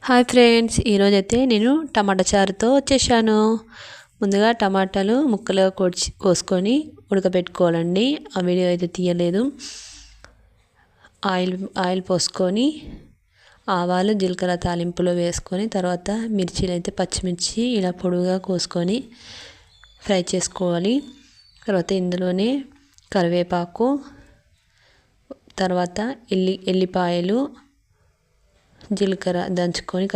Hi friends, ఈరోజైతే నేను టమాటా చారుతో వచ్చేసాను. ముందుగా టమాటాలు ముక్కలు కోసుకొని ఉడకబెట్టుకోవాలండి. ఆ వీడియో అయితే తీయలేదు. ఆయిల్ పోసుకొని ఆవాలు జీలకర్ర తాలింపులో వేసుకొని తర్వాత మిర్చీలు అయితే పచ్చిమిర్చి ఇలా పొడుగుగా కోసుకొని ఫ్రై చేసుకోవాలి. తర్వాత ఇందులోనే కరివేపాకు, తర్వాత ఎల్లిపాయలు, జీలకర్ర దంచుకొని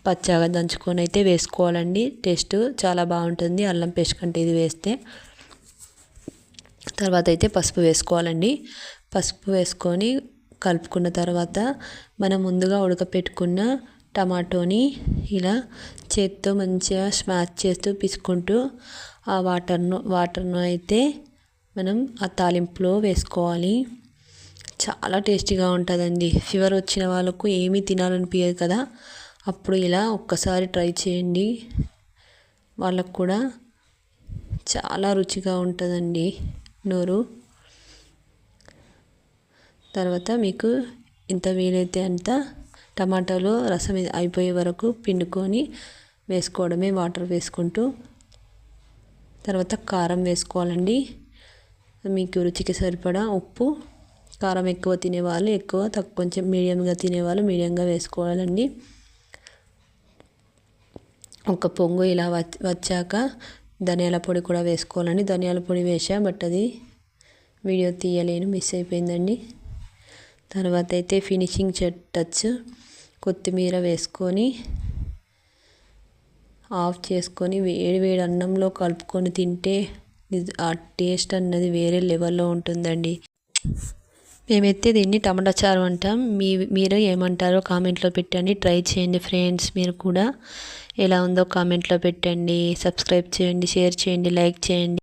పచ్చగా దంచుకొని అయితే వేసుకోవాలండి. టేస్ట్ చాలా బాగుంటుంది అల్లం పేస్ట్ కంటే ఇది వేస్తే. తర్వాత అయితే పసుపు వేసుకోవాలండి. పసుపు వేసుకొని కలుపుకున్న తర్వాత మనం ముందుగా ఉడకపెట్టుకున్న టమాటోని ఇలా చేత్తో మంచిగా స్మాష్ చేస్తూ పిసుకుంటూ ఆ వాటర్ను అయితే మనం ఆ తాలింపులో వేసుకోవాలి. చాలా టేస్టీగా ఉంటుందండి. ఫీవర్ వచ్చిన వాళ్ళకు ఏమీ తినాలనిపించదు కదా, అప్పుడు ఇలా ఒక్కసారి ట్రై చేయండి. వాళ్ళకు కూడా చాలా రుచిగా ఉంటుందండి నోరు. తర్వాత మీకు ఎంత వీలైతే అంత టమాటాలో రసం అయిపోయే వరకు పిండుకొని వేసుకోవడమే, వాటర్ వేసుకుంటూ. తర్వాత కారం వేసుకోవాలండి. మీకు రుచికి సరిపడా ఉప్పు, కారం ఎక్కువ తినేవాళ్ళు ఎక్కువ, తక్కువ కొంచెం మీడియంగా తినేవాళ్ళు మీడియంగా వేసుకోవాలండి. ఒక పొంగు ఇలా వచ్చాక ధనియాల పొడి కూడా వేసుకోవాలండి. ధనియాల పొడి వేసా, బట్ అది వీడియో తీయలేను, మిస్ అయిపోయిందండి. తర్వాత అయితే ఫినిషింగ్ టచ్ కొత్తిమీర వేసుకొని ఆఫ్ చేసుకొని వేడి అన్నంలో కలుపుకొని తింటే ఆ టేస్ట్ అన్నది వేరే లెవెల్లో ఉంటుందండి. మేమైతే దీన్ని టమాటా చారు అంటాం. మీరు ఏమంటారో కామెంట్లో పెట్టండి. ట్రై చేయండి ఫ్రెండ్స్. మీరు కూడా ఎలా ఉందో కామెంట్లో పెట్టండి. సబ్స్క్రైబ్ చేయండి, షేర్ చేయండి, లైక్ చేయండి.